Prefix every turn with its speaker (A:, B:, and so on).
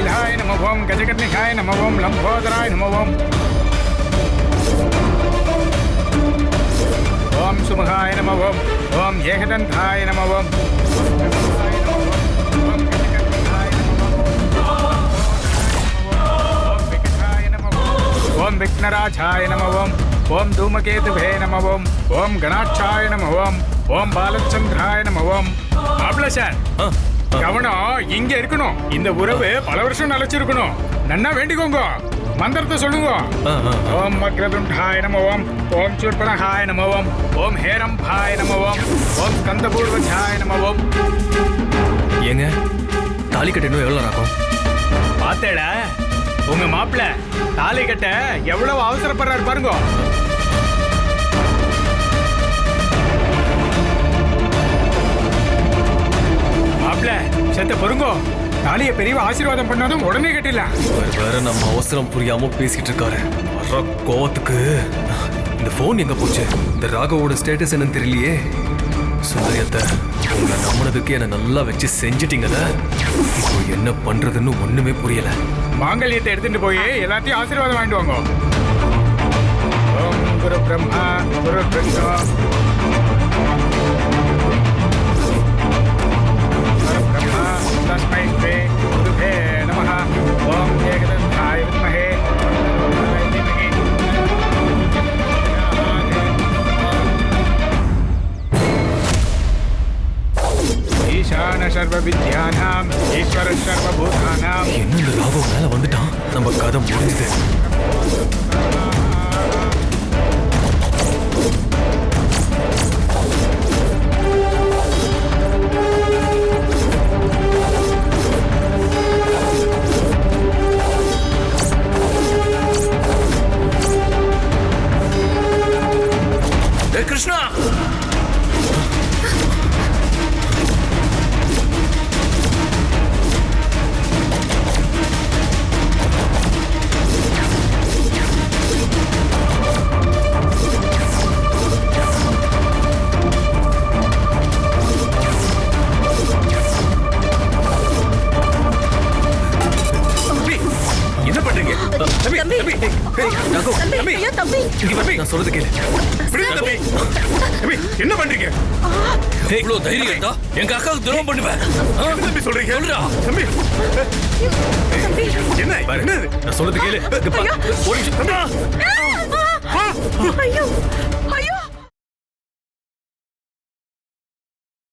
A: கபிலாய நம ஓம் கஜகர்ணிகாய நம ஓம் லம்போதராய நம ஓம் ஓம் சுமுகாய நம ஓம் ஓம் ஏகதந்தாய நம ஓம் ஓம் விக்னராஜாய நம ஓம் ஓம் தூமகேதுவே நம ஓம் ஓம் கணாட்சாய நம ஓம் ஓம் பாலச்சந்திராய நம ஓம் மாப்ள சார் கவனம் இங்க இருக்கணும். இந்த உறவு பல வருஷம் நிலைச்சிருக்கணும். நன்னா வேண்டிக்கோங்க. மந்திரத்தை சொல்லுங்க. ஓம் வக்ரதுண்டாய நம ஓம் ஓம் சூர்பணகாய நம ஓம் ஓம் ஹேரம்பாய நம ஓம் ஓம் ஸ்கந்தபூர்வஜாய நம ஓம்.
B: ஏங்க தாலி கட்ட இன்னும் எவ்வளவு ஆகும்?
A: பார்த்தேடா உங்க மாப்பிள்ள தாலி கட்ட எவ்வளவு அவசரப்படுறாரு பாருங்க. மாப்பிள்ள செத்த பொறுங்கோ. தாலியை பெரிய ஆசீர்வாதம் பண்ணாலும் உடனே கட்டில.
B: வேற நம்ம அவசரம் புரியாம பேசிட்டு இருக்காரு. வர கோவத்துக்கு இந்த போன் எங்க போச்சு? இந்த ராகவோட ஸ்டேட்டஸ் என்னன்னு தெரியலையே. சுந்தரியத்தை உங்களை நம்பினதுக்கு என்ன நல்லா வச்சு செஞ்சிட்டீங்கல்ல. இப்போ என்ன பண்றதுன்னு ஒண்ணுமே புரியல.
A: மாங்கல்யத்தை எடுத்துட்டு போய் எல்லாத்தையும் ஆசீர்வாதம் வாங்கிட்டு வாங்க. ஓம் குரு பிரம்மா குரு விஷ்ணு பிரம்மா தஸ்மை ஸ்ரீ குருவே நமः. ஓம் ஏகதந்தாய வித்மஹே ஈசான சர்வ வித்யானாம் ஈஸ்வர சர்வ பூதானாம்.
B: என்ன இந்த ராகவ் மேல வந்துட்டான்? நம்ம கதை முடிஞ்சது. கிருஷ்ணா நான் சொல்றது கேளு.
A: என்ன பண்றீங்க?
B: இவ்வளவு தைரியம் தான் எங்க அக்காவுக்கு துரோகம் பண்ணுவேன்.
A: தம்பி சொல்றீங்க? தம்பி என்ன
B: நான் சொல்றது கேளு.
A: ஒரு நிமிஷம்.